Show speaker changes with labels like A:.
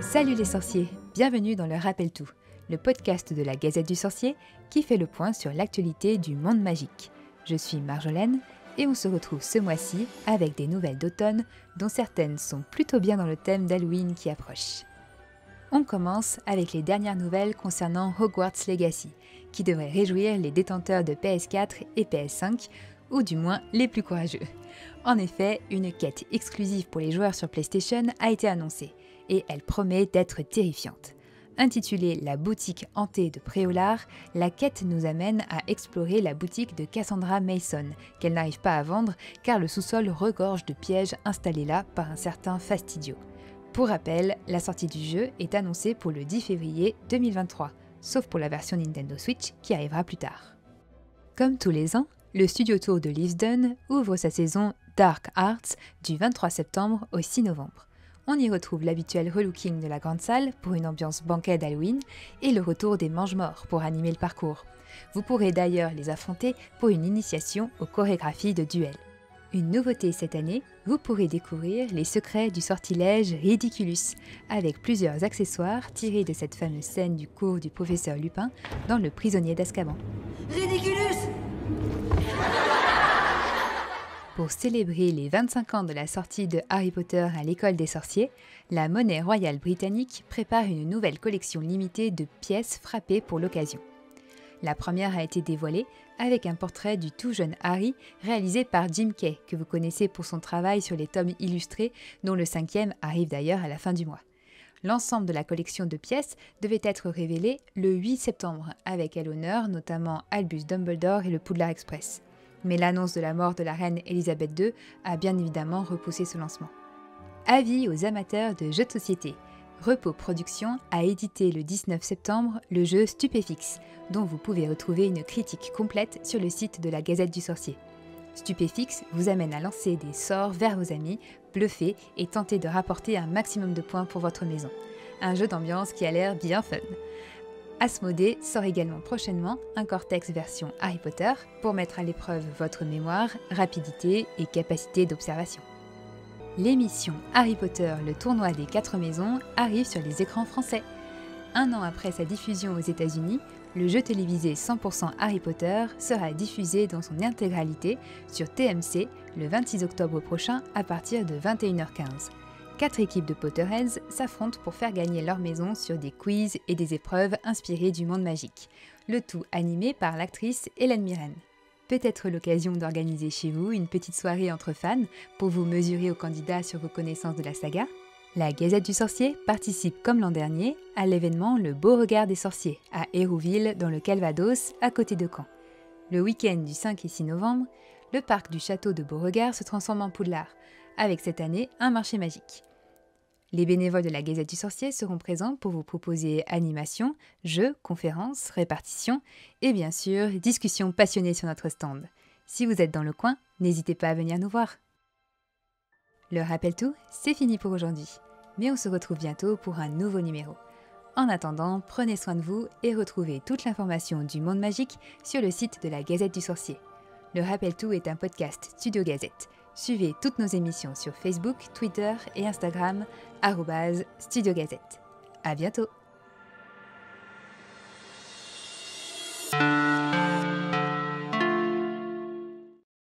A: Salut les sorciers, bienvenue dans le Rappel Tout, le podcast de la Gazette du Sorcier qui fait le point sur l'actualité du monde magique. Je suis Marjolaine et on se retrouve ce mois-ci avec des nouvelles d'automne dont certaines sont plutôt bien dans le thème d'Halloween qui approche. On commence avec les dernières nouvelles concernant Hogwarts Legacy, qui devrait réjouir les détenteurs de PS4 et PS5, ou du moins les plus courageux. En effet, une quête exclusive pour les joueurs sur PlayStation a été annoncée, et elle promet d'être terrifiante. Intitulée La boutique hantée de Préolard, la quête nous amène à explorer la boutique de Cassandra Mason, qu'elle n'arrive pas à vendre car le sous-sol regorge de pièges installés là par un certain Fastidio. Pour rappel, la sortie du jeu est annoncée pour le 10 février 2023, sauf pour la version Nintendo Switch qui arrivera plus tard. Comme tous les ans, le studio tour de Leavesden ouvre sa saison Dark Arts du 23 septembre au 6 novembre. On y retrouve l'habituel relooking de la grande salle pour une ambiance banquet d'Halloween et le retour des mange-morts pour animer le parcours. Vous pourrez d'ailleurs les affronter pour une initiation aux chorégraphies de duel. Une nouveauté cette année, vous pourrez découvrir les secrets du sortilège Ridiculus, avec plusieurs accessoires tirés de cette fameuse scène du cours du professeur Lupin dans Le Prisonnier d'Azkaban.
B: Ridiculus!
A: Pour célébrer les 25 ans de la sortie de Harry Potter à l'école des sorciers, la Monnaie royale britannique prépare une nouvelle collection limitée de pièces frappées pour l'occasion. La première a été dévoilée avec un portrait du tout jeune Harry réalisé par Jim Kay, que vous connaissez pour son travail sur les tomes illustrés, dont le 5e arrive d'ailleurs à la fin du mois. L'ensemble de la collection de pièces devait être révélé le 8 septembre, avec à l'honneur notamment Albus Dumbledore et le Poudlard Express. Mais l'annonce de la mort de la reine Elisabeth II a bien évidemment repoussé ce lancement. Avis aux amateurs de jeux de société. Repos Productions a édité le 19 septembre le jeu Stupéfix, dont vous pouvez retrouver une critique complète sur le site de la Gazette du Sorcier. Stupéfix vous amène à lancer des sorts vers vos amis, bluffer et tenter de rapporter un maximum de points pour votre maison. Un jeu d'ambiance qui a l'air bien fun. Asmodée sort également prochainement un Cortex version Harry Potter pour mettre à l'épreuve votre mémoire, rapidité et capacité d'observation. L'émission Harry Potter, le tournoi des 4 maisons arrive sur les écrans français. Un an après sa diffusion aux États-Unis, le jeu télévisé 100% Harry Potter sera diffusé dans son intégralité sur TMC le 26 octobre prochain à partir de 21h15. 4 équipes de Potterheads s'affrontent pour faire gagner leur maison sur des quiz et des épreuves inspirées du monde magique. Le tout animé par l'actrice Hélène Mirren. Peut-être l'occasion d'organiser chez vous une petite soirée entre fans pour vous mesurer aux candidats sur vos connaissances de la saga. La Gazette du Sorcier participe comme l'an dernier à l'événement Le Beauregard des Sorciers à Hérouville dans le Calvados à côté de Caen. Le week-end du 5 et 6 novembre, le parc du château de Beauregard se transforme en Poudlard, avec cette année un marché magique. Les bénévoles de la Gazette du Sorcier seront présents pour vous proposer animations, jeux, conférences, répartitions et bien sûr discussions passionnées sur notre stand. Si vous êtes dans le coin, n'hésitez pas à venir nous voir. Le Rappel Tout, c'est fini pour aujourd'hui, mais on se retrouve bientôt pour un nouveau numéro. En attendant, prenez soin de vous et retrouvez toute l'information du monde magique sur le site de la Gazette du Sorcier. Le Rappel Tout est un podcast Studio Gazette. Suivez toutes nos émissions sur Facebook, Twitter et Instagram @Studio Gazette. À bientôt!